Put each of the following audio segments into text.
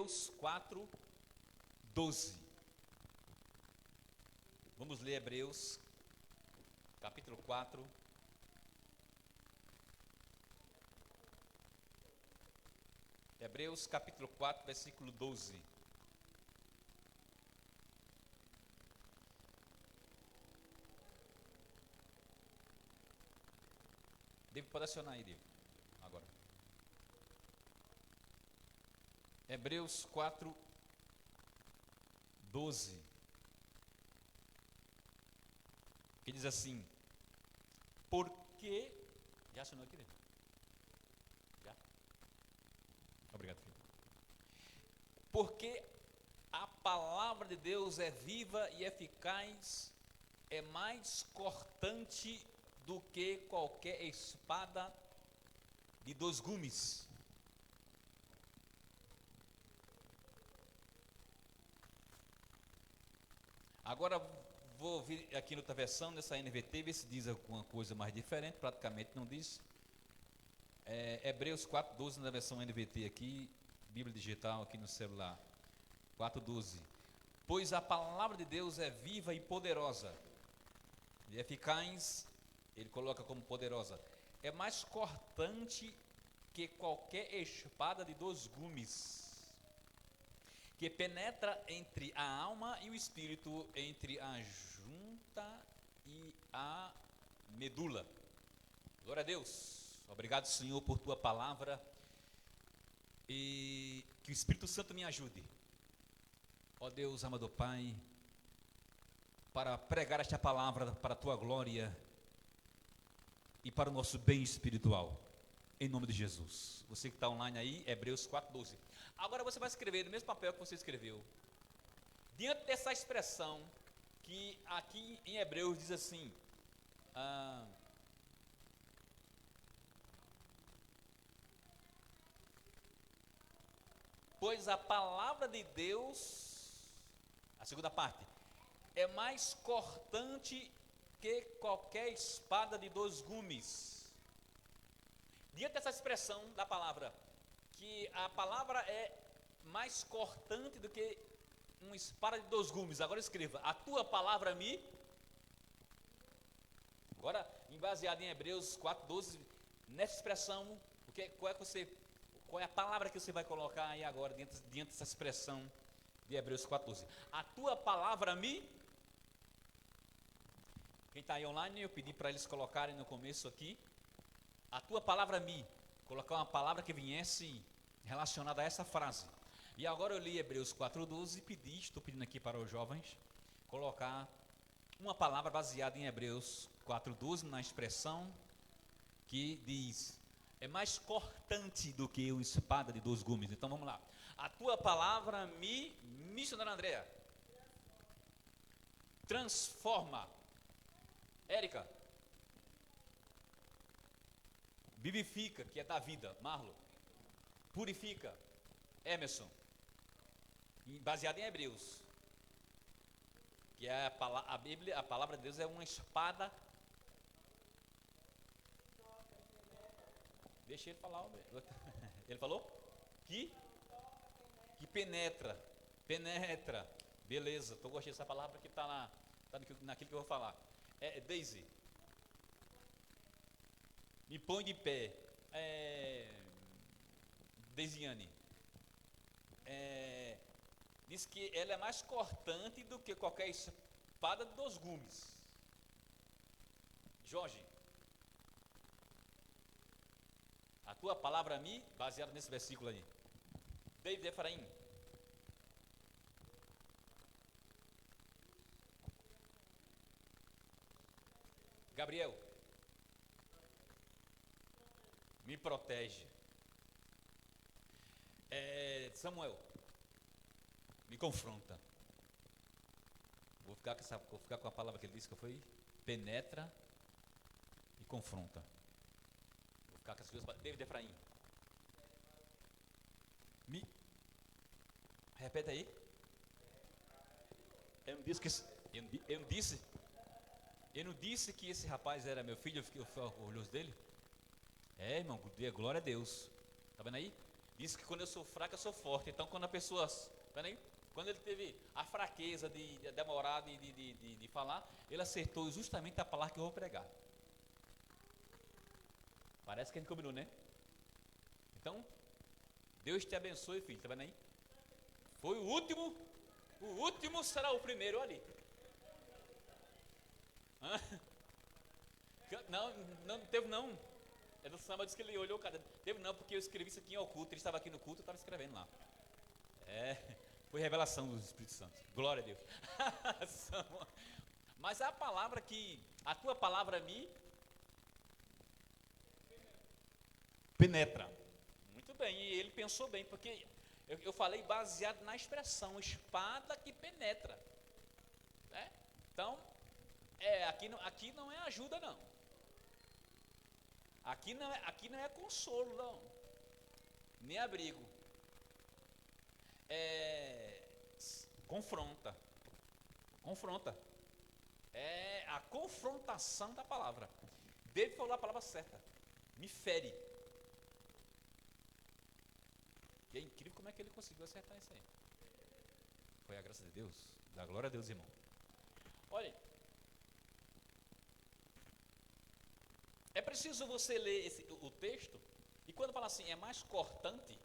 Hebreus 4, 12. Vamos ler Hebreus, capítulo 4. Hebreus, capítulo 4, versículo 12. Deve pode acionar aí, Dave, agora. Hebreus 4, 12. Que diz assim: porque. Já acionou aqui, Dave? Já? Obrigado, filho. Porque a palavra de Deus é viva e eficaz, é mais cortante do que qualquer espada de 2 gumes. Agora vou vir aqui noutra versão, nessa NVT, ver se diz alguma coisa mais diferente, praticamente não diz. Hebreus 4,12 na versão NVT aqui, Bíblia digital aqui no celular. 4,12. Pois a palavra de Deus é viva e poderosa, e eficaz, ele coloca como poderosa, é mais cortante que qualquer espada de 2 gumes, que penetra entre a alma e o espírito, entre a junta e a medula. Glória a Deus. Obrigado, Senhor, por tua palavra, e que o Espírito Santo me ajude, ó Deus, amado Pai, para pregar esta palavra para a tua glória e para o nosso bem espiritual, em nome de Jesus. Você que está online aí, Hebreus 4,12. Agora você vai escrever no mesmo papel que você escreveu, diante dessa expressão que aqui em Hebreus diz assim: pois a palavra de Deus, a segunda parte, é mais cortante que qualquer espada de 2 gumes. Diante dessa expressão da palavra, que a palavra é mais cortante do que uma espada de 2 gumes. Agora escreva: a tua palavra me. Agora, baseado em Hebreus 4,12, nessa expressão, qual é a palavra que você vai colocar aí agora, diante dessa expressão de Hebreus 4,12? A tua palavra me. Quem está aí online, eu pedi para eles colocarem no começo aqui: a tua palavra me. Colocar uma palavra que viesse relacionada a essa frase. E agora eu li Hebreus 4,12 e estou pedindo aqui para os jovens colocar uma palavra baseada em Hebreus 4,12 na expressão que diz: é mais cortante do que uma espada de 2 gumes. Então vamos lá. A tua palavra me, missionária Andréa, transforma. Érica, vivifica, que é da vida. Marlo, purifica. Emerson, baseado em Hebreus, que é a Bíblia, a palavra de Deus é uma espada. Deixa ele falar. Ele falou que penetra. Beleza, estou gostando dessa palavra que está naquilo que eu vou falar. Daisy, me põe de pé. Deisiane, diz que ela é mais cortante do que qualquer espada de 2 gumes. Jorge, a tua palavra a mim, baseada nesse versículo aí. David Efraim, Gabriel, me protege. Samuel, me confronta. Vou ficar com a palavra que ele disse, que foi penetra e confronta. Vou ficar com as duas. David Efraim, me repete aí. Eu não disse que esse rapaz era meu filho. Eu fiquei orgulhoso dele. Irmão, glória a Deus. Está vendo aí? Diz que quando eu sou fraco, eu sou forte. Então, quando a pessoa, tá vendo aí? Quando ele teve a fraqueza de demorar de falar, ele acertou justamente a palavra que eu vou pregar. Parece que a gente combinou, né? Então, Deus te abençoe, filho. Tá vendo aí? Foi o último será o primeiro, olha ali. Hã? Não teve não. É do samba, disse que ele olhou, cara. Teve não, porque eu escrevi isso aqui em oculto. Ele estava aqui no culto, eu estava escrevendo lá. Foi revelação do Espírito Santo. Glória a Deus. Mas a palavra a tua palavra me penetra. Muito bem, e ele pensou bem, porque eu falei baseado na expressão espada que penetra. Né? Então, aqui não é ajuda, não. Aqui não é consolo, não. Nem abrigo. Confronta. É a confrontação da palavra. David falou a palavra certa. Me fere. E é incrível como é que ele conseguiu acertar isso aí. Foi a graça de Deus. Da glória a Deus, irmão. Olha, é preciso você ler o texto, e quando fala assim, é mais cortante,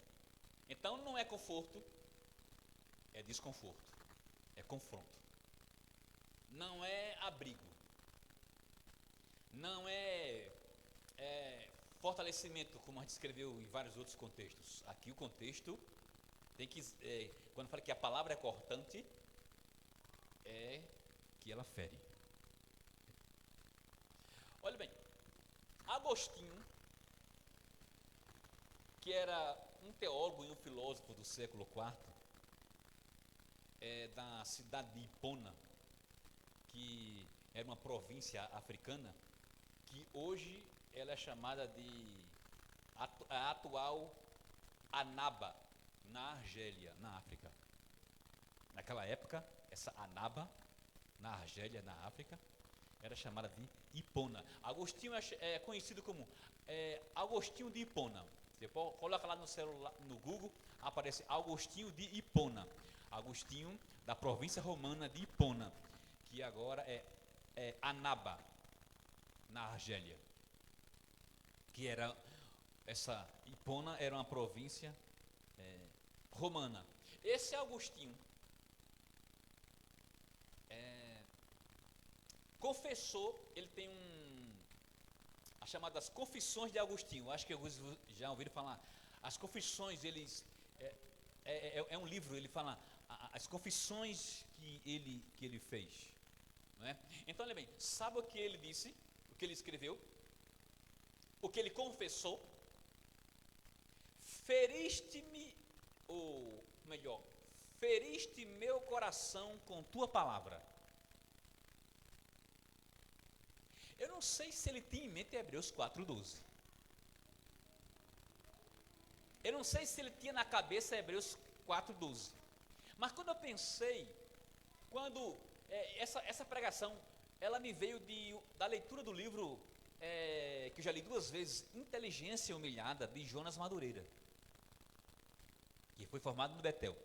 então não é conforto, é desconforto, é confronto. Não é abrigo, não é fortalecimento, como a gente escreveu em vários outros contextos. Aqui o contexto tem que, quando fala que a palavra é cortante, é que ela fere. Olha bem, Agostinho, que era um teólogo e um filósofo do século IV, da cidade de Hipona, que era uma província africana, que hoje ela é chamada de a atual Annaba, na Argélia, na África. Naquela época, essa Annaba, na Argélia, na África, era chamada de Hipona. Agostinho é conhecido como Agostinho de Hipona. Você coloca lá no celular, no Google, aparece Agostinho de Hipona. Agostinho da província romana de Hipona, que agora é Annaba, na Argélia. Que era essa Hipona era uma província romana. Esse Agostinho confessou, ele tem as chamadas Confissões de Agostinho. Acho que alguns já ouviram falar. As Confissões, é um livro, ele fala as confissões que ele fez. Não é? Então, olha bem, sabe o que ele disse? O que ele escreveu? O que ele confessou? Feriste-me, ou melhor, feriste meu coração com tua palavra. Eu não sei se ele tinha em mente Hebreus 4:12. Eu não sei se ele tinha na cabeça Hebreus 4:12. Mas quando eu pensei, essa pregação, ela me veio da leitura do livro, que eu já li 2 vezes, Inteligência Humilhada, de Jonas Madureira, que foi formado no Betel.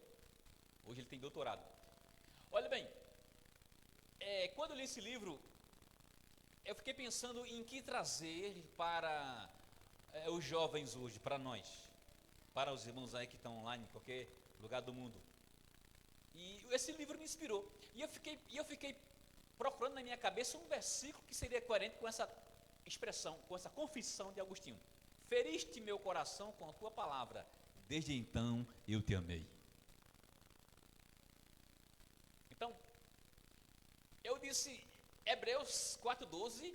Hoje ele tem doutorado. Olha bem, quando eu li esse livro, eu fiquei pensando em que trazer para os jovens hoje, para nós, para os irmãos aí que estão online em qualquer lugar do mundo. E esse livro me inspirou. E eu fiquei procurando na minha cabeça um versículo que seria coerente com essa expressão, com essa confissão de Agostinho. Feriste meu coração com a tua palavra, desde então eu te amei. Então, eu disse, Hebreus 4:12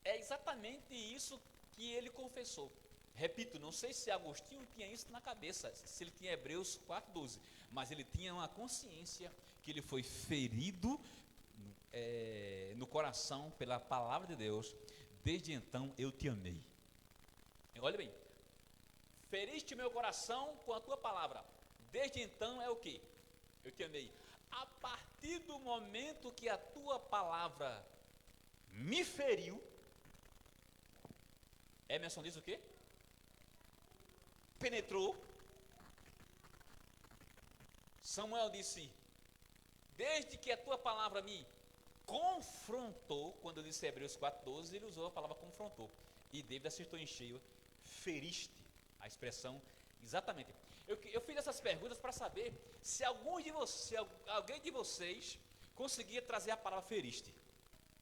é exatamente isso que ele confessou. Repito, não sei se Agostinho tinha isso na cabeça, se ele tinha Hebreus 4:12, mas ele tinha uma consciência que ele foi ferido no coração pela palavra de Deus. Desde então eu te amei. Olha bem, feriste meu coração com a tua palavra. Desde então é o que? Eu te amei. A partir do momento que a tua palavra me feriu, Emerson diz o quê? Penetrou, Samuel disse: desde que a tua palavra me confrontou, quando eu disse Hebreus 4,12, ele usou a palavra confrontou. E David acertou em cheio, feriste, a expressão exatamente. Eu fiz essas perguntas para saber se alguém de vocês conseguia trazer a palavra feriste.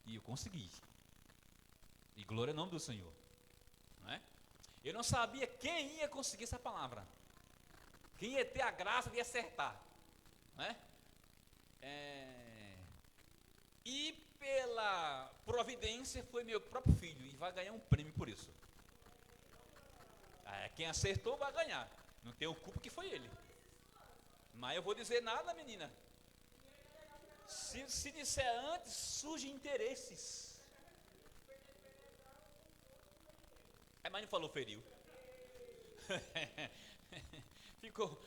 E eu consegui. E glória ao nome do Senhor. Não é? Eu não sabia quem ia conseguir essa palavra. Quem ia ter a graça de acertar. Não é? E pela providência foi meu próprio filho. E vai ganhar um prêmio por isso. Quem acertou vai ganhar. Não tenho culpa que foi ele. Mas eu vou dizer nada, menina. Se disser antes, surgem interesses. Mas não falou feriu.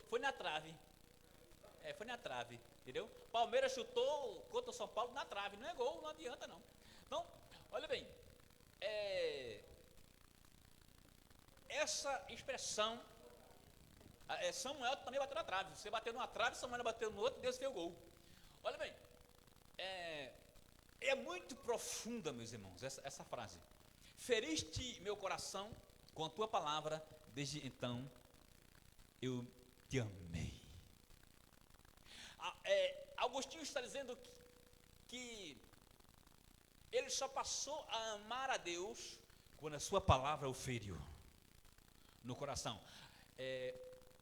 Foi na trave. Foi na trave, entendeu? Palmeiras chutou contra o São Paulo na trave. Não é gol, não adianta não. Então, olha bem. Essa expressão, Samuel também bateu na trave. Você bateu numa trave, Samuel bateu no outro, Deus fez o gol. Olha bem, é muito profunda, meus irmãos, essa frase. Feriste meu coração com a tua palavra, desde então eu te amei. Agostinho está dizendo que ele só passou a amar a Deus quando a sua palavra o feriu no coração.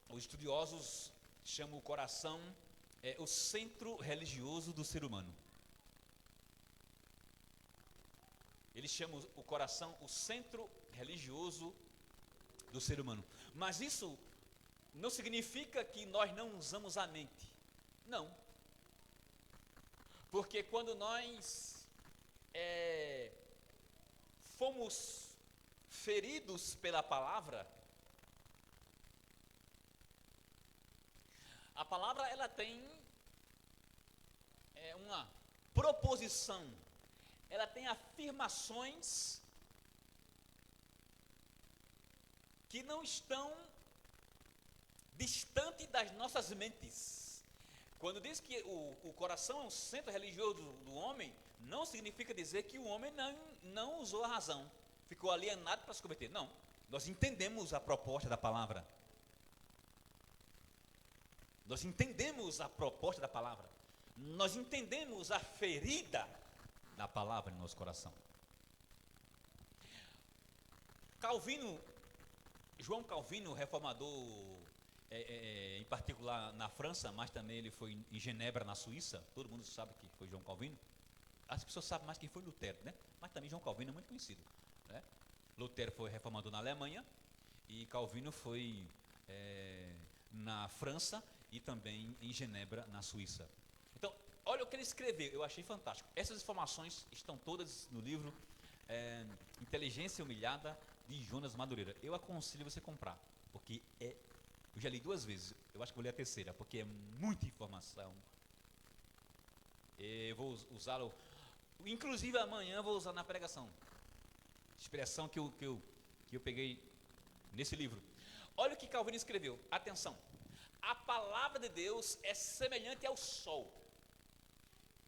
Os estudiosos chamam o coração o centro religioso do ser humano. Eles chamam o coração o centro religioso do ser humano. Mas isso não significa que nós não usamos a mente. Não. Porque quando nós fomos feridos pela palavra, a palavra ela tem uma proposição, ela tem afirmações que não estão distantes das nossas mentes. Quando diz que o coração é um centro religioso do homem, não significa dizer que o homem não usou a razão, ficou alienado para se converter. Não, nós entendemos a proposta da palavra. Nós entendemos a proposta da palavra. Nós entendemos a ferida da palavra no nosso coração. João Calvino, reformador, em particular na França, mas também ele foi em Genebra, na Suíça. Todo mundo sabe que foi João Calvino. As pessoas sabem mais quem foi Lutero, né? Mas também João Calvino é muito conhecido, né? Lutero foi reformador na Alemanha e Calvino foi na França e também em Genebra, na Suíça. Então, olha o que ele escreveu, eu achei fantástico. Essas informações estão todas no livro Inteligência Humilhada, de Jonas Madureira. Eu aconselho você comprar, porque eu já li 2 vezes, eu acho que vou ler a terceira, porque é muita informação. Eu vou usá-lo, inclusive amanhã vou usar na pregação. Expressão que eu peguei nesse livro. Olha o que Calvino escreveu, atenção. A palavra de Deus é semelhante ao sol,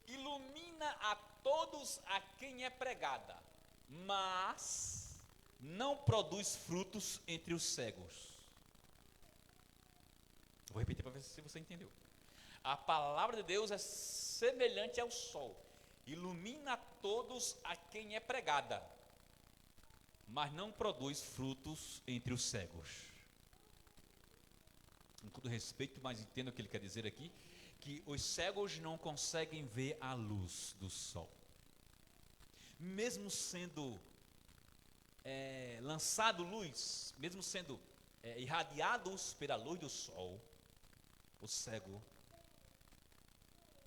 ilumina a todos a quem é pregada, mas não produz frutos entre os cegos. Vou repetir para ver se você entendeu. A palavra de Deus é semelhante ao sol, ilumina a todos a quem é pregada, mas não produz frutos entre os cegos. Com todo respeito, mas entenda o que ele quer dizer aqui, que os cegos não conseguem ver a luz do sol. Mesmo sendo lançado luz, mesmo sendo irradiados pela luz do sol, o cego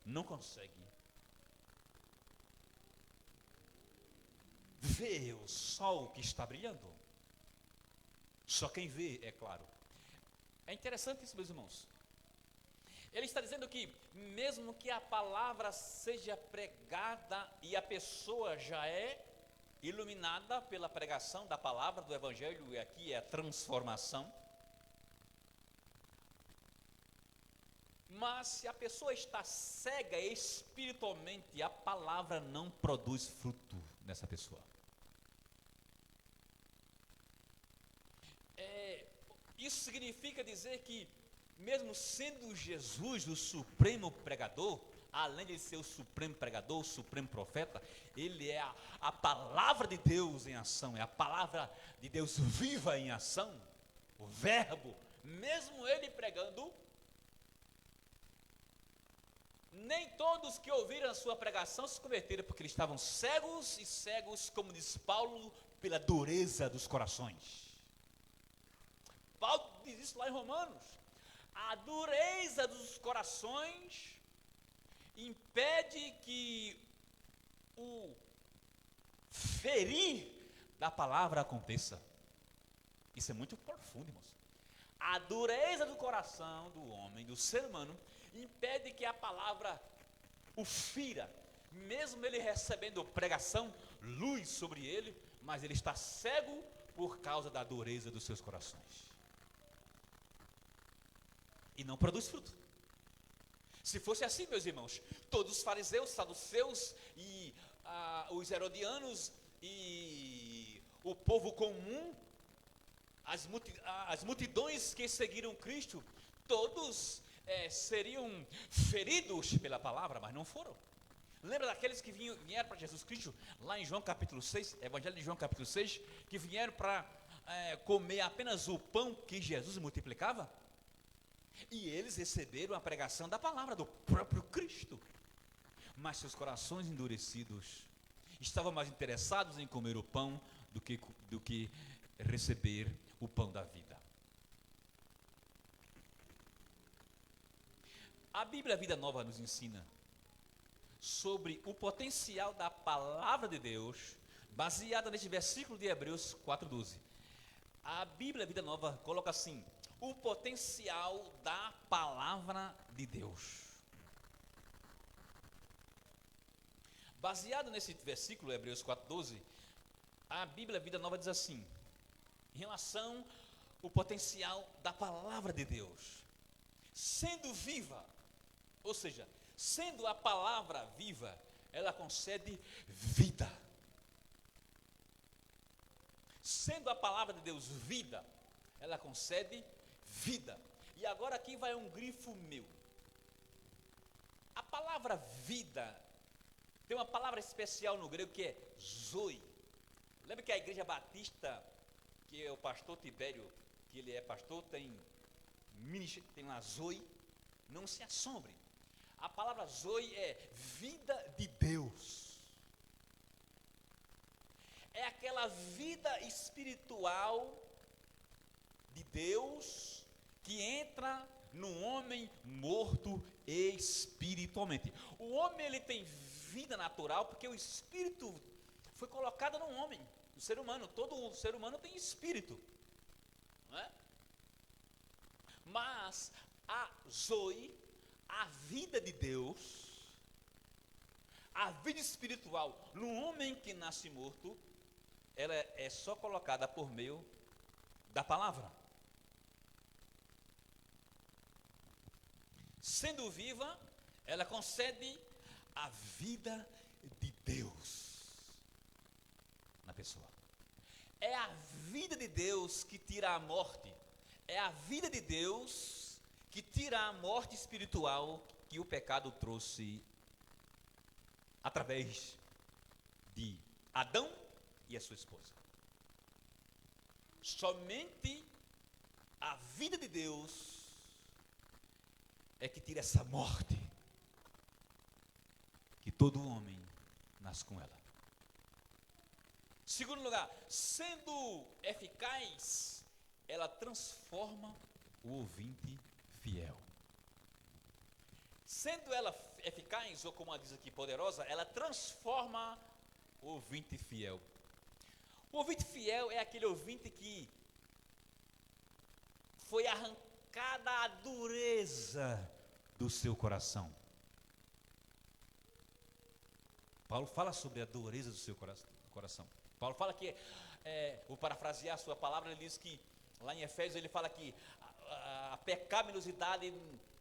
não consegue ver o sol que está brilhando. Só quem vê, é claro. É interessante isso, meus irmãos. Ele está dizendo que mesmo que a palavra seja pregada e a pessoa já é iluminada pela pregação da palavra do evangelho, e aqui é a transformação, Mas se a pessoa está cega espiritualmente, a palavra não produz fruto nessa pessoa. Isso significa dizer que, mesmo sendo Jesus o supremo pregador, além de ser o supremo pregador, o supremo profeta, ele é a palavra de Deus em ação, é a palavra de Deus viva em ação, o verbo, mesmo ele pregando, nem todos que ouviram a sua pregação se converteram, porque eles estavam cegos, e cegos, como diz Paulo, pela dureza dos corações. Paulo diz isso lá em Romanos. A dureza dos corações impede que o ferir da palavra aconteça. Isso é muito profundo, irmãos. A dureza do coração do homem, do ser humano, impede que a palavra o fira, mesmo ele recebendo pregação, luz sobre ele, mas ele está cego por causa da dureza dos seus corações. E não produz fruto. Se fosse assim, meus irmãos, todos os fariseus, saduceus e os herodianos e o povo comum, as multidões que seguiram Cristo, todos seriam feridos pela palavra, mas não foram. Lembra daqueles que vieram para Jesus Cristo, lá em João capítulo 6, Evangelho de João capítulo 6, que vieram para comer apenas o pão que Jesus multiplicava? E eles receberam a pregação da palavra do próprio Cristo, mas seus corações endurecidos estavam mais interessados em comer o pão do que receber o pão da vida. A Bíblia Vida Nova nos ensina sobre o potencial da palavra de Deus, baseada neste versículo de Hebreus 4:12. A Bíblia Vida Nova coloca assim: o potencial da palavra de Deus. Baseado nesse versículo, Hebreus 4:12, a Bíblia Vida Nova diz assim, em relação ao potencial da palavra de Deus, sendo viva, ou seja, sendo a palavra viva, ela concede vida. Sendo a palavra de Deus vida, ela concede vida. E agora aqui vai um grifo meu. A palavra vida tem uma palavra especial no grego que é zoe. Lembra que a igreja batista, que é o pastor Tibério, que ele é pastor, tem lá zoe? Não se assombre. A palavra zoe é vida de Deus. É aquela vida espiritual de Deus que entra no homem morto espiritualmente. O homem, ele tem vida natural porque o espírito foi colocado no homem, no ser humano. Todo ser humano tem espírito, não é? Mas a zoe, a vida de Deus, a vida espiritual no homem que nasce morto, ela é só colocada por meio da palavra. Sendo viva, ela concede a vida de Deus na pessoa. É a vida de Deus que tira a morte. É a vida de Deus que tira a morte espiritual que o pecado trouxe através de Adão e a sua esposa. Somente a vida de Deus é que tira essa morte que todo homem nasce com ela. Segundo lugar, sendo eficaz, ela transforma o ouvinte fiel. Sendo ela eficaz, ou como diz aqui, poderosa, ela transforma o ouvinte fiel. O ouvinte fiel é aquele ouvinte que foi arrancada a dureza do seu coração. Paulo fala sobre a dureza do seu coração. Paulo fala que, vou parafrasear a sua palavra, ele diz que, lá em Efésios, ele fala que a pecaminosidade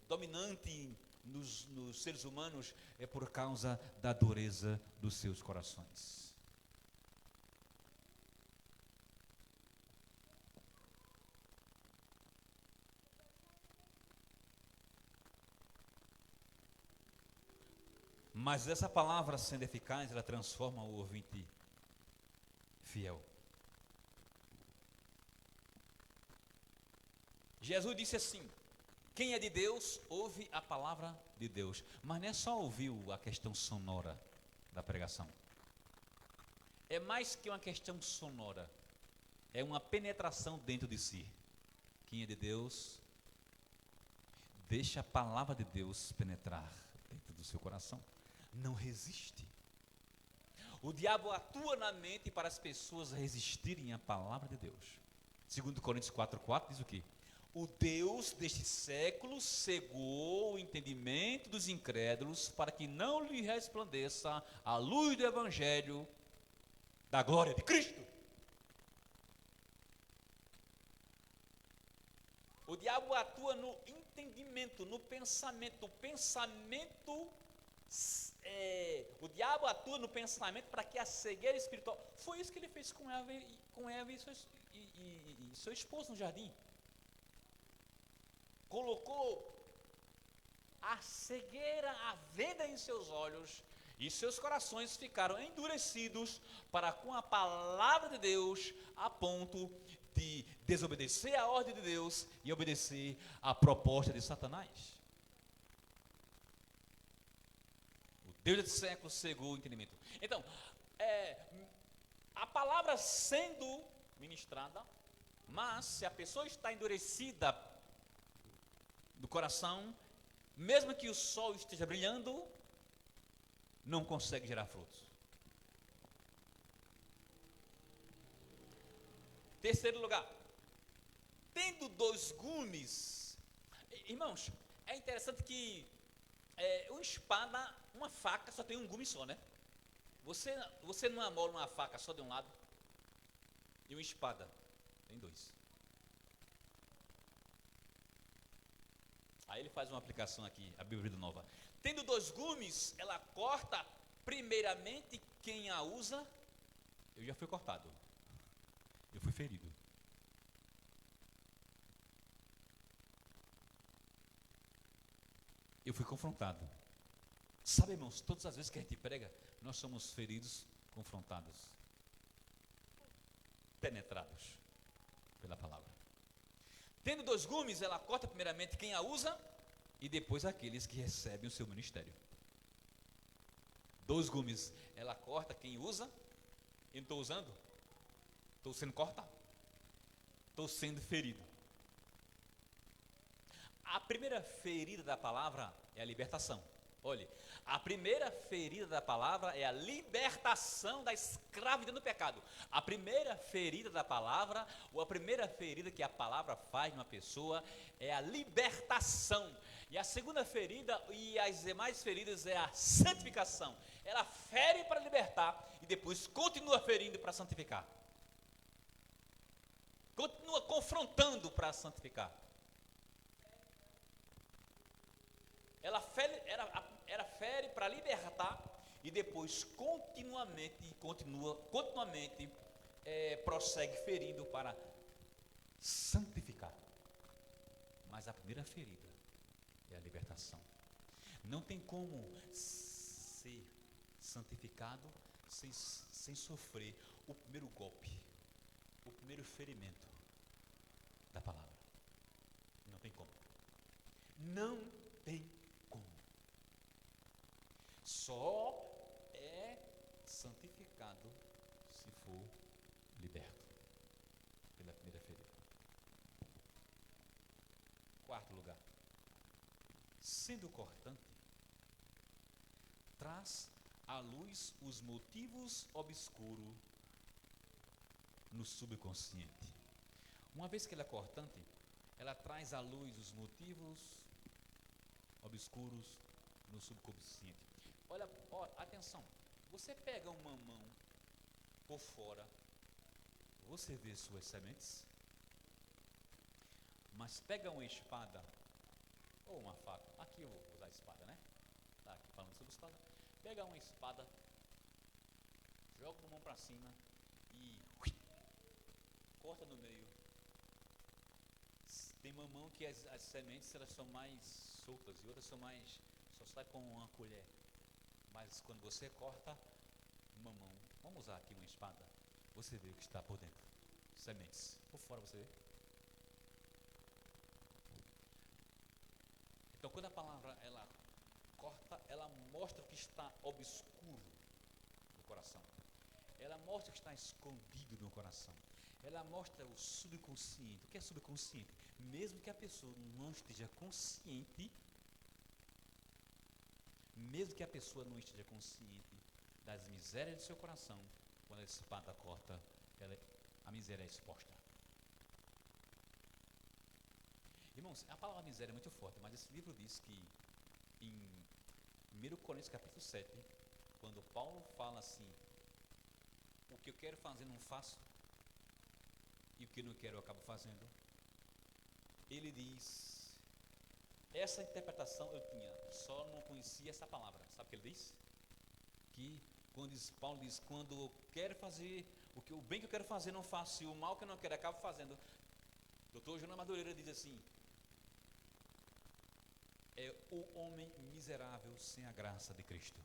dominante nos seres humanos é por causa da dureza dos seus corações. Mas essa palavra, sendo eficaz, ela transforma o ouvinte fiel. Jesus disse assim: quem é de Deus, ouve a palavra de Deus. Mas não é só ouvir a questão sonora da pregação. É mais que uma questão sonora. É uma penetração dentro de si. Quem é de Deus, deixa a palavra de Deus penetrar dentro do seu coração. Não resiste. O diabo atua na mente para as pessoas resistirem à palavra de Deus. 2 Coríntios 4,4 diz o quê? O Deus deste século cegou o entendimento dos incrédulos para que não lhe resplandeça a luz do Evangelho da glória de Cristo. O diabo atua no entendimento, no pensamento. O diabo atua no pensamento para que a cegueira espiritual. Foi isso que ele fez com Eva e seu esposo no jardim. Colocou a cegueira, a venda em seus olhos, e seus corações ficaram endurecidos para com a palavra de Deus, a ponto de desobedecer a ordem de Deus e obedecer à proposta de Satanás. O Deus desse século cegou o entendimento. Então, a palavra sendo ministrada, mas se a pessoa está endurecida do coração, mesmo que o sol esteja brilhando, não consegue gerar frutos. Terceiro lugar, tendo 2 gumes. Irmãos, é interessante que uma espada, uma faca só tem um gume só, né? Você não amola uma faca só de um lado, e uma espada tem 2. Aí ele faz uma aplicação aqui, a Bíblia Nova. Tendo 2 gumes, ela corta primeiramente quem a usa. Eu já fui cortado. Eu fui ferido. Eu fui confrontado. Sabe, irmãos, todas as vezes que a gente prega, nós somos feridos, confrontados, penetrados pela palavra. Tendo 2 gumes, ela corta primeiramente quem a usa e depois aqueles que recebem o seu ministério. 2 gumes, ela corta quem usa. Eu não estou usando, estou sendo cortado, estou sendo ferido. A primeira ferida da palavra é a libertação. Olhe, a primeira ferida da palavra é a libertação da escravidão do pecado. A primeira ferida da palavra, ou a primeira ferida que a palavra faz numa pessoa, é a libertação. E a segunda ferida e as demais feridas é a santificação. Ela fere para libertar e depois continua ferindo para santificar. Continua confrontando para santificar. Ela fere para libertar e depois continuamente prossegue ferindo para santificar. Mas a primeira ferida é a libertação. Não tem como ser santificado sem sofrer o primeiro golpe, o primeiro ferimento da palavra. Não tem como. Não tem como. Só é santificado se for liberto pela primeira ferida. 4º lugar, sendo cortante, traz à luz os motivos obscuros no subconsciente. Uma vez que ela é cortante, ela traz à luz os motivos obscuros no subconsciente. Olha, atenção, você pega uma mão por fora, você vê suas sementes, mas pega uma espada ou uma faca. Aqui eu vou usar a espada, né? Tá aqui falando sobre espada. Pega uma espada, joga com a mão para cima e corta no meio. Tem uma mão que as sementes elas são mais soltas e outras são mais, só sai com uma colher. Mas quando você corta uma mão, vamos usar aqui uma espada, você vê o que está por dentro. Sementes. Por fora você vê. Então quando a palavra ela corta, ela mostra o que está obscuro no coração. Ela mostra o que está escondido no coração. Ela mostra o subconsciente. O que é subconsciente? Mesmo que a pessoa não esteja consciente, mesmo que a pessoa não esteja consciente das misérias do seu coração, quando a espada corta, a miséria é exposta. Irmãos, a palavra miséria é muito forte, mas esse livro diz que em 1 Coríntios capítulo 7, quando Paulo fala assim, o que eu quero fazer não faço, e o que não quero eu acabo fazendo, ele diz, essa interpretação eu tinha, só não conhecia essa palavra. Sabe o que ele diz? Que quando Paulo diz, quando eu quero fazer, o bem que eu quero fazer não faço, e o mal que eu não quero eu acabo fazendo. Dr. João Madureira diz assim, é o homem miserável sem a graça de Cristo.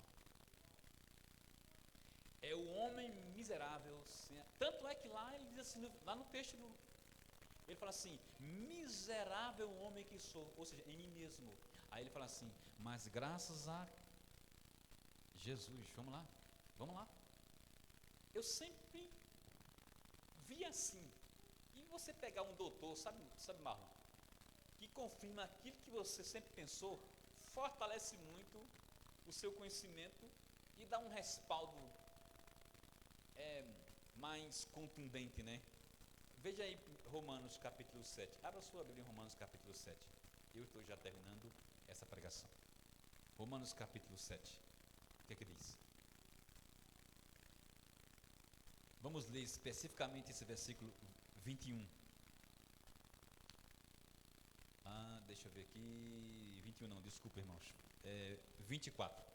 É o homem miserável sem a... Tanto é que lá ele diz assim, lá no texto, ele fala assim, miserável homem que sou, ou seja, em mim mesmo. Aí ele fala assim, mas graças a Jesus, vamos lá. Eu sempre vi assim. E você pegar um doutor, sabe Marlon, que confirma aquilo que você sempre pensou, fortalece muito o seu conhecimento e dá um respaldo mais contundente, né? Veja aí Romanos capítulo 7. Abra sua Bíblia em Romanos capítulo 7. Eu estou já terminando essa pregação. Romanos capítulo 7. O que é que diz? Vamos ler especificamente esse versículo 21. Deixa eu ver aqui. 21 não, desculpa, irmãos. 24.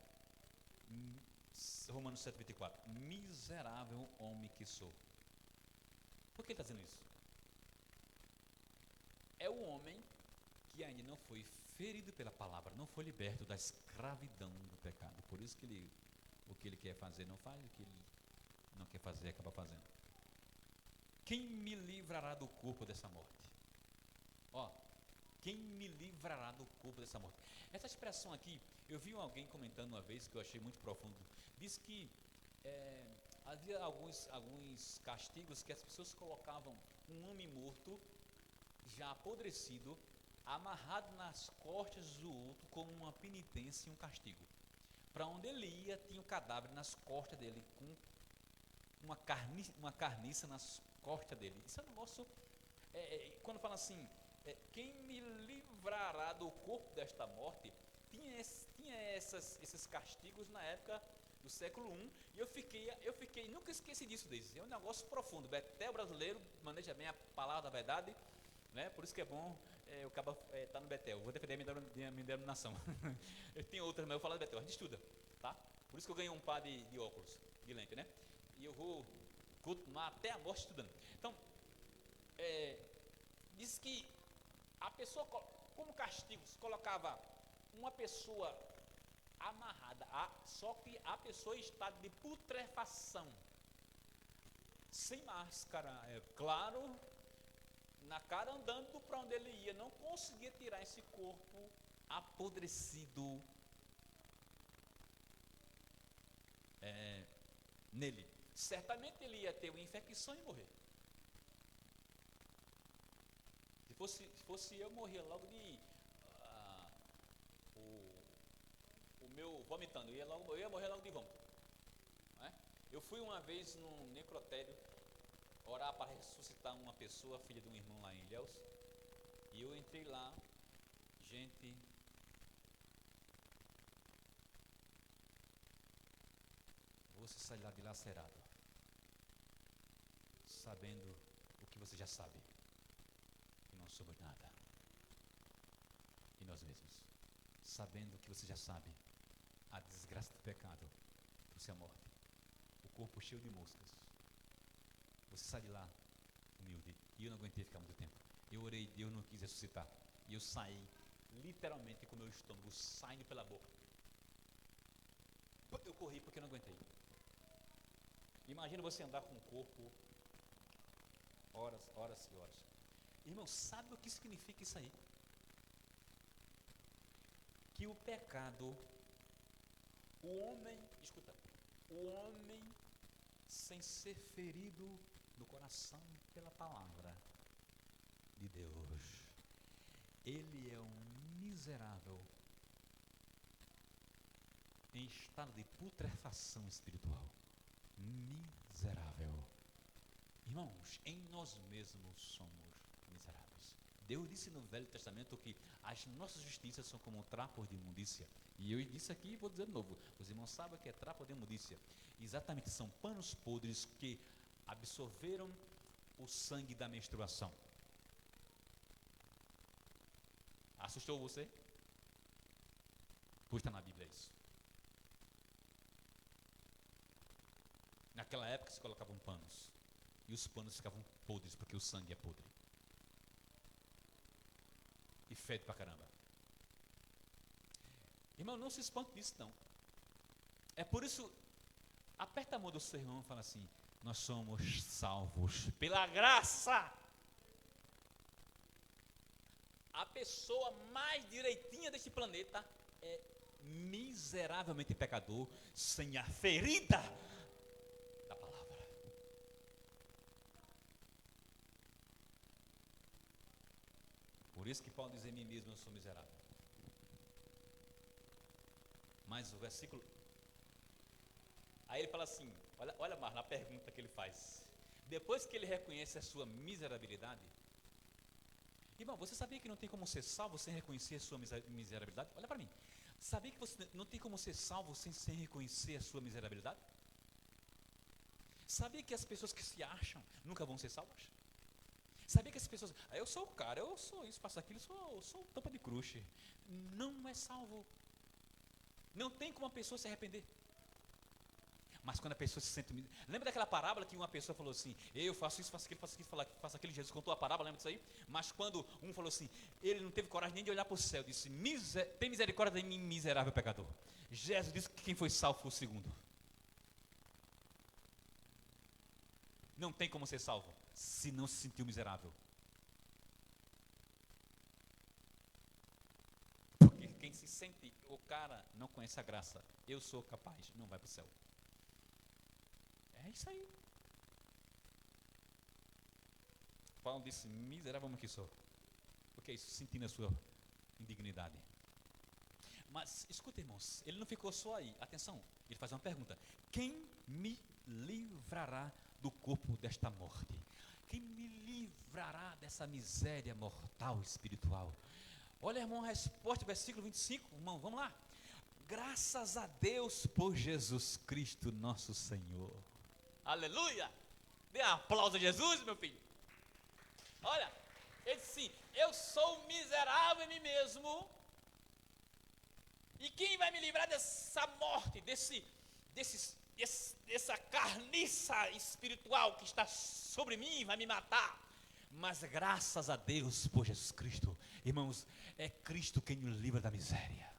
Romanos 7, 24. Miserável homem que sou. Por que ele está dizendo isso? É o homem que ainda não foi ferido pela palavra, não foi liberto da escravidão do pecado. Por isso que o que ele quer fazer não faz, o que ele não quer fazer acaba fazendo. Quem me livrará do corpo dessa morte? Quem me livrará do corpo dessa morte? Essa expressão aqui, eu vi alguém comentando uma vez que eu achei muito profundo. Diz que havia alguns castigos que as pessoas colocavam um homem morto, já apodrecido, amarrado nas costas do outro como uma penitência e um castigo. Para onde ele ia, tinha o cadáver nas costas dele, com uma carniça nas costas dele. Isso é um negócio, quando fala assim, quem me livrará do corpo desta morte, tinha esses castigos na época do século I, e eu fiquei, nunca esqueci disso, Deise. É um negócio profundo. Betel brasileiro maneja bem a palavra da verdade, né? Por isso que é bom o cabo estar no Betel. Vou defender a minha denominação. Eu tenho outras, mas eu vou falar do Betel, a gente estuda, tá? Por isso que eu ganhei um par de óculos, de lente, né? E eu vou continuar até a morte estudando. Então, diz que a pessoa, como castigo, se colocava uma pessoa amarrada, só que a pessoa está de putrefação, sem máscara, claro, na cara andando para onde ele ia, não conseguia tirar esse corpo apodrecido nele. Certamente ele ia ter uma infecção e morrer. Se fosse eu, morria logo de o meu vomitando, eu ia morrer logo de vômito, né? Eu fui uma vez num necrotério orar para ressuscitar uma pessoa, filha de um irmão lá em Ilhéus, e eu entrei lá, gente, você sai lá dilacerado, sabendo o que você já sabe, que não somos nada, e nós mesmos. sabendo que você já sabe a desgraça do pecado, trouxe a morte, o corpo cheio de moscas. Você sai de lá humilde. E eu não aguentei ficar muito tempo. Eu orei, Deus não quis ressuscitar. E eu saí, literalmente, com o meu estômago saindo pela boca. Eu corri porque eu não aguentei. Imagina você andar com o corpo horas e horas. Irmão, sabe o que significa isso aí? Que o pecado, o homem sem ser ferido no coração pela palavra de Deus, ele é um miserável em estado de putrefação espiritual. Miserável. Irmãos, em nós mesmos somos miseráveis. Deus disse no Velho Testamento que as nossas justiças são como trapos de imundícia. E eu disse aqui e vou dizer de novo. Os irmãos sabem o que é trapo de imundícia. Exatamente, são panos podres que absorveram o sangue da menstruação. Assustou você? Pois está na Bíblia isso. Naquela época se colocavam panos. E os panos ficavam podres, porque o sangue é podre. E fede pra caramba. Irmão, não se espante disso não. É por isso, aperta a mão do seu irmão e fala assim: nós somos salvos pela graça. A pessoa mais direitinha deste planeta é miseravelmente pecador, sem a ferida da palavra. Por isso que Paulo diz: em mim mesmo eu sou miserável. Mas o versículo, aí ele fala assim, olha mais na pergunta que ele faz. Depois que ele reconhece a sua miserabilidade, irmão, você sabia que não tem como ser salvo sem reconhecer a sua miserabilidade? Olha para mim. Sabia que você não tem como ser salvo sem reconhecer a sua miserabilidade? Sabia que as pessoas que se acham nunca vão ser salvas? Sabia que as pessoas, eu sou o cara, eu sou isso, faço aquilo, eu sou tampa de crush. Não é salvo. Não tem como a pessoa se arrepender. Mas quando a pessoa se sente... Lembra daquela parábola que uma pessoa falou assim: eu faço isso, faço aquilo, faço aquilo. Jesus contou a parábola, lembra disso aí? Mas quando um falou assim, ele não teve coragem nem de olhar para o céu, disse: tem misericórdia de mim, miserável pecador. Jesus disse que quem foi salvo foi o segundo. Não tem como ser salvo se não se sentiu miserável. Porque quem se sente, o cara não conhece a graça, eu sou capaz, não vai para o céu. É isso aí. Paulo disse: miserável que sou. O que é isso? Sentindo a sua indignidade. Mas escuta, irmãos, ele não ficou só aí. Atenção, ele faz uma pergunta: quem me livrará do corpo desta morte? Quem me livrará dessa miséria mortal espiritual? Olha, irmão, a resposta, versículo 25, irmão, vamos lá. Graças a Deus por Jesus Cristo nosso Senhor. Aleluia! Dê um aplauso a Jesus, meu filho. Olha, ele disse assim: eu sou miserável em mim mesmo. E quem vai me livrar dessa morte, dessa carniça espiritual que está sobre mim, vai me matar? Mas graças a Deus por Jesus Cristo. Irmãos, é Cristo quem nos livra da miséria.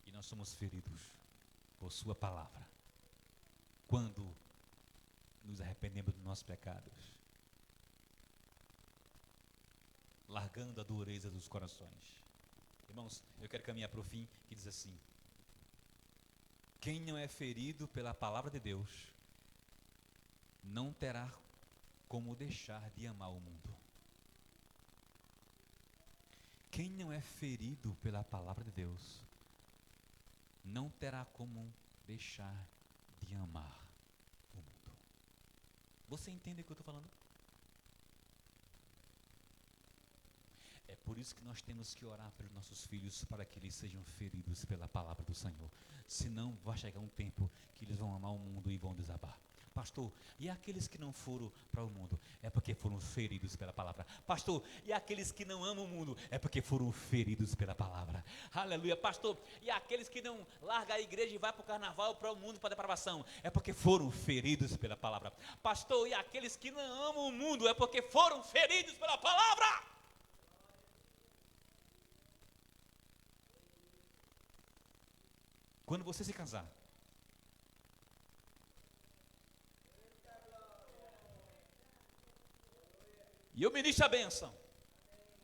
E nós somos feridos por sua palavra, quando nos arrependemos dos nossos pecados, largando a dureza dos corações. Irmãos, eu quero caminhar para o fim, que diz assim: quem não é ferido pela palavra de Deus, não terá como deixar de amar o mundo. Quem não é ferido pela palavra de Deus, não terá como deixar de amar o mundo. Você entende o que eu estou falando? É por isso que nós temos que orar pelos nossos filhos, para que eles sejam feridos pela palavra do Senhor. Senão vai chegar um tempo que eles vão amar o mundo e vão desabar. Pastor, e aqueles que não foram para o mundo? É porque foram feridos pela palavra. Pastor, e aqueles que não amam o mundo? É porque foram feridos pela palavra. Aleluia. Pastor, e aqueles que não largam a igreja e vão para o carnaval, para o mundo, para a depravação? É porque foram feridos pela palavra. Pastor, e aqueles que não amam o mundo? É porque foram feridos pela palavra. Quando você se casar, e eu ministro a bênção.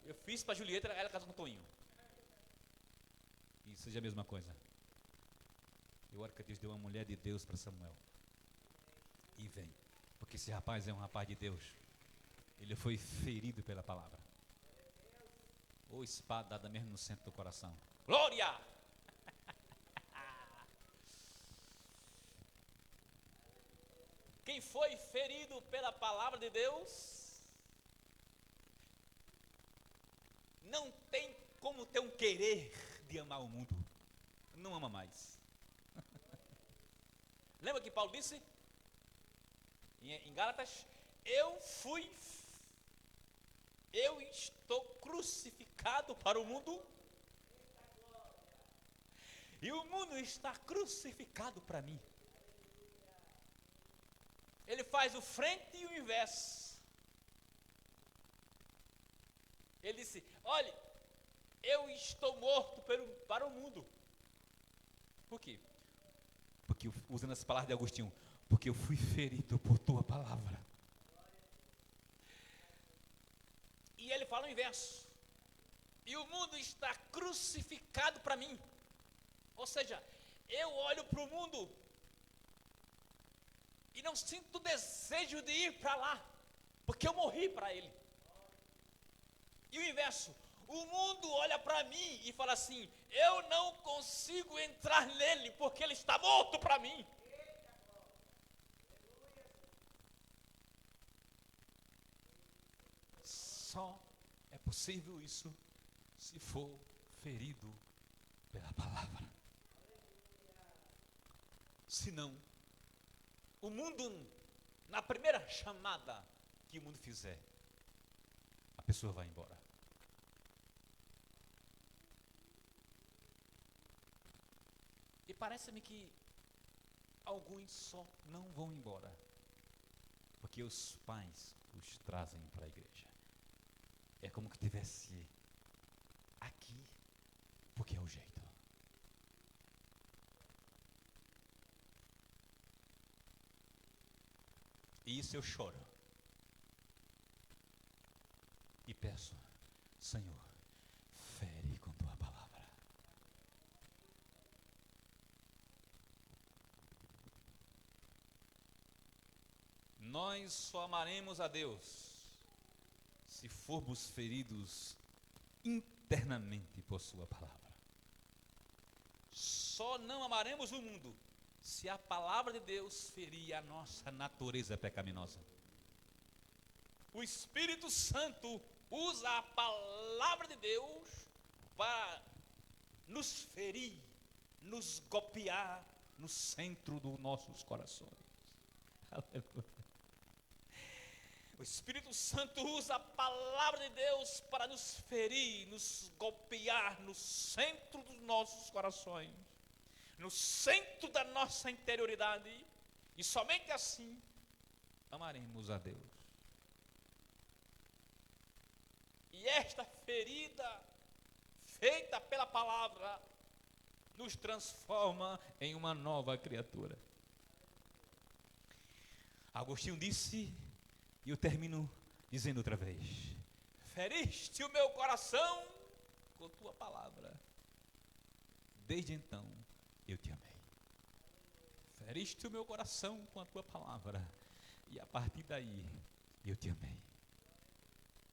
Eu fiz para a Julieta, ela casou com o Toninho. E seja a mesma coisa. Eu oro que Deus deu uma mulher de Deus para Samuel. E vem. Porque esse rapaz é um rapaz de Deus. Ele foi ferido pela palavra. Ou espada dada mesmo no centro do coração. Glória! Quem foi ferido pela palavra de Deus não tem como ter um querer de amar o mundo. Não ama mais. Lembra que Paulo disse em Gálatas? Eu estou crucificado para o mundo e o mundo está crucificado para mim. Ele faz o frente e o inverso. Ele disse, olha, eu estou morto para o mundo. Por quê? Porque, usando as palavras de Agostinho, porque eu fui ferido por tua palavra. E ele fala o inverso. E o mundo está crucificado para mim. Ou seja, eu olho para o mundo e não sinto desejo de ir para lá, porque eu morri para ele. E o inverso, o mundo olha para mim e fala assim, eu não consigo entrar nele, porque ele está morto para mim. Só é possível isso se for ferido pela palavra. Senão, o mundo, na primeira chamada que o mundo fizer, a pessoa vai embora. E parece-me que alguns só não vão embora, porque os pais os trazem para a igreja. É como que tivesse aqui, porque é o jeito. E isso eu choro. E peço, Senhor, fere com tua palavra. Nós só amaremos a Deus se formos feridos internamente por sua palavra. Só não amaremos o mundo se a palavra de Deus ferir a nossa natureza pecaminosa. O Espírito Santo usa a palavra de Deus para nos ferir, nos golpear no centro dos nossos corações. Aleluia. O Espírito Santo usa a palavra de Deus para nos ferir, nos golpear no centro dos nossos corações, no centro da nossa interioridade, e somente assim amaremos a Deus. E esta ferida feita pela palavra nos transforma em uma nova criatura. Agostinho disse, e eu termino dizendo outra vez: feriste o meu coração com tua palavra, desde então eu te amei. Feriste o meu coração com a tua palavra, e a partir daí eu te amei.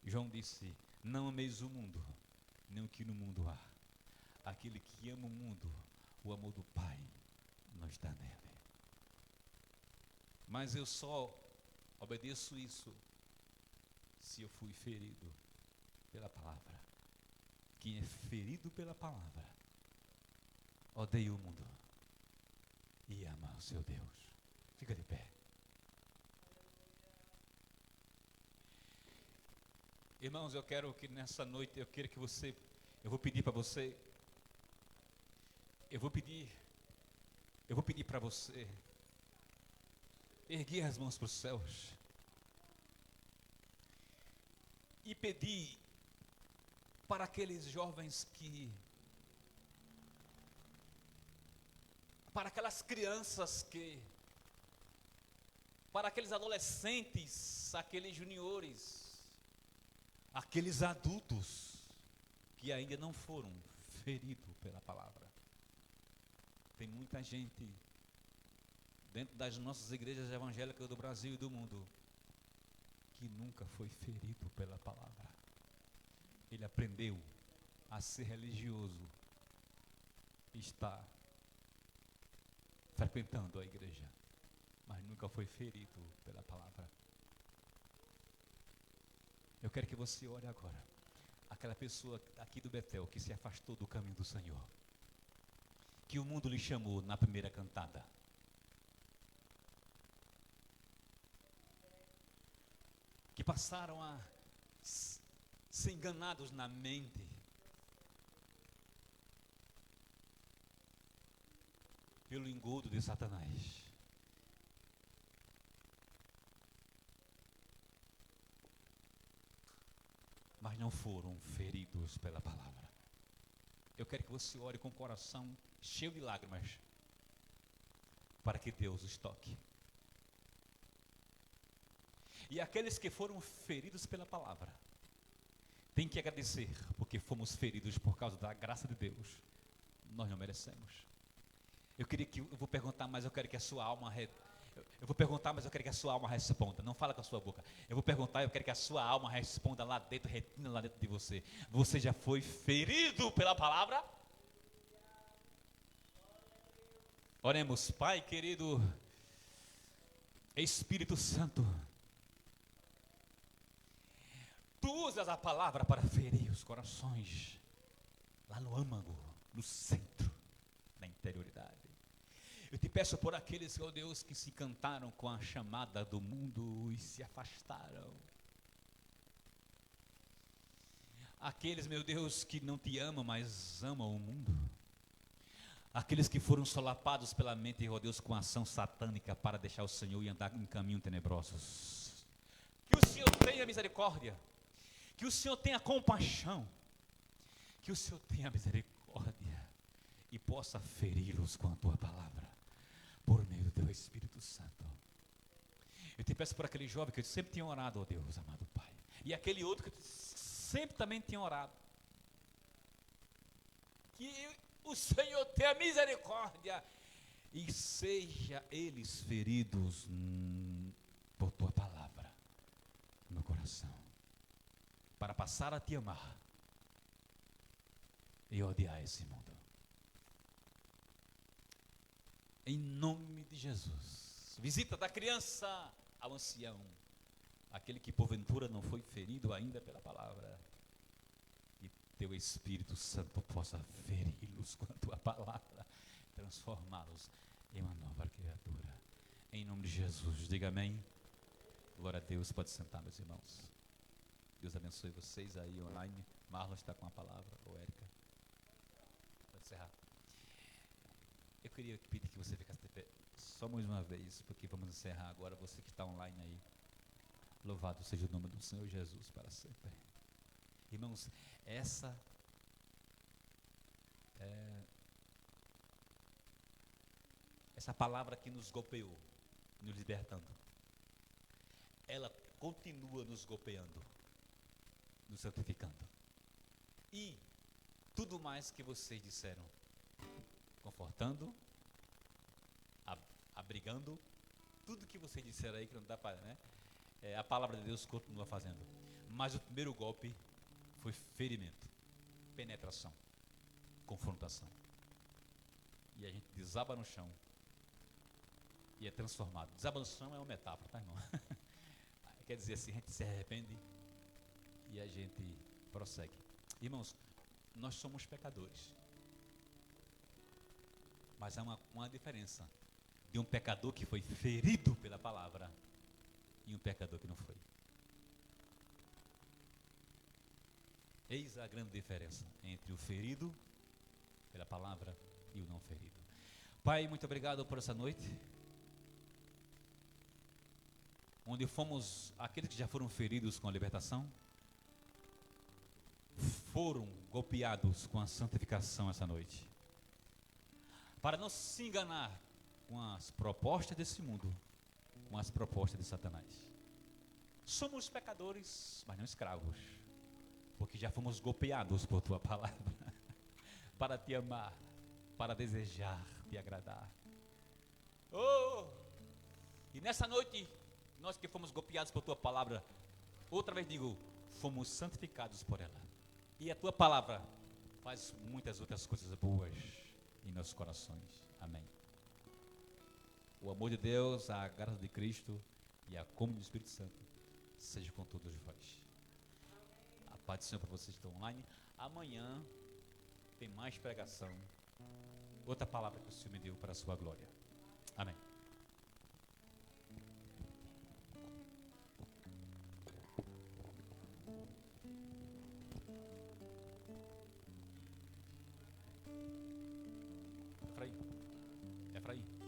João disse, não ameis o mundo, nem o que no mundo há. Aquele que ama o mundo, o amor do Pai não está nele. Mas eu só obedeço isso se eu fui ferido pela palavra. Quem é ferido pela palavra odeia o mundo e ama o seu Deus. Fica de pé. Irmãos, eu quero que nessa noite, eu vou pedir para você, eu vou pedir para você erguer as mãos para os céus e pedir para aqueles jovens para aquelas crianças para aqueles adolescentes, aqueles juniores, aqueles adultos que ainda não foram feridos pela palavra. Tem muita gente dentro das nossas igrejas evangélicas do Brasil e do mundo que nunca foi ferido pela palavra. Ele aprendeu a ser religioso, está frequentando a igreja, mas nunca foi ferido pela palavra. Eu quero que você ore agora. Aquela pessoa aqui do Betel que se afastou do caminho do Senhor, que o mundo lhe chamou na primeira cantada. Que passaram a ser enganados na mente. Pelo engodo de Satanás. Mas não foram feridos pela palavra. Eu quero que você ore com o coração cheio de lágrimas, para que Deus os toque. E aqueles que foram feridos pela palavra, têm que agradecer, porque fomos feridos por causa da graça de Deus. Nós não merecemos. Eu vou perguntar, mas eu quero que a sua alma responda. Não fala com a sua boca. Eu vou perguntar, eu quero que a sua alma responda lá dentro, retina lá dentro de você. Você já foi ferido pela palavra? Oremos. Pai querido, Espírito Santo, Tu usas a palavra para ferir os corações, lá no âmago, no centro, na interioridade. Eu te peço por aqueles, ó Deus, que se encantaram com a chamada do mundo e se afastaram. Aqueles, meu Deus, que não te amam, mas amam o mundo. Aqueles que foram solapados pela mente, ó Deus, com a ação satânica para deixar o Senhor e andar em caminhos tenebrosos. Que o Senhor tenha misericórdia. Que o Senhor tenha compaixão. Que o Senhor tenha misericórdia e possa feri-los com a tua palavra, por meio do teu Espírito Santo. Eu te peço por aquele jovem que eu sempre tinha orado, ó Deus, amado Pai. E aquele outro que eu sempre também tinha orado. Que o Senhor tenha misericórdia e seja eles feridos por tua palavra no coração, para passar a te amar e odiar esse mundo. Em nome de Jesus. Visita da criança ao ancião, aquele que porventura não foi ferido ainda pela palavra, e teu Espírito Santo possa feri-los com a tua palavra, transformá-los em uma nova criatura. Em nome de Jesus, diga amém. Glória a Deus. Pode sentar, meus irmãos. Deus abençoe vocês aí online. Marlon está com a palavra, ou Érica. Pode encerrar. Eu queria pedir que você ficasse de pé só mais uma vez, porque vamos encerrar agora. Você que está online aí, louvado seja o nome do Senhor Jesus para sempre. Irmãos, essa palavra que nos golpeou, nos libertando, ela continua nos golpeando, nos santificando. E tudo mais que vocês disseram, confortando, abrigando, tudo que vocês disseram aí que não dá para, né? A palavra de Deus continua fazendo. Mas o primeiro golpe foi ferimento, penetração, confrontação. E a gente desaba no chão e é transformado. Desaba no chão é uma metáfora, tá, irmão? Quer dizer assim, a gente se arrepende e a gente prossegue. Irmãos, nós somos pecadores. Mas há uma diferença de um pecador que foi ferido pela palavra e um pecador que não foi. Eis a grande diferença entre o ferido pela palavra e o não ferido. Pai, muito obrigado por essa noite, onde fomos, aqueles que já foram feridos com a libertação, foram golpeados com a santificação essa noite. Para não se enganar com as propostas desse mundo, com as propostas de Satanás. Somos pecadores, mas não escravos, porque já fomos golpeados por tua palavra, para te amar, para desejar, te agradar. Oh! E nessa noite, nós que fomos golpeados por tua palavra, outra vez digo, fomos santificados por ela. E a tua palavra faz muitas outras coisas boas em nossos corações. Amém. O amor de Deus, a graça de Cristo e a comunhão do Espírito Santo seja com todos vós. A paz do Senhor para vocês que estão online. Amanhã tem mais pregação. Outra palavra que o Senhor me deu para a sua glória. Amém. Efraim.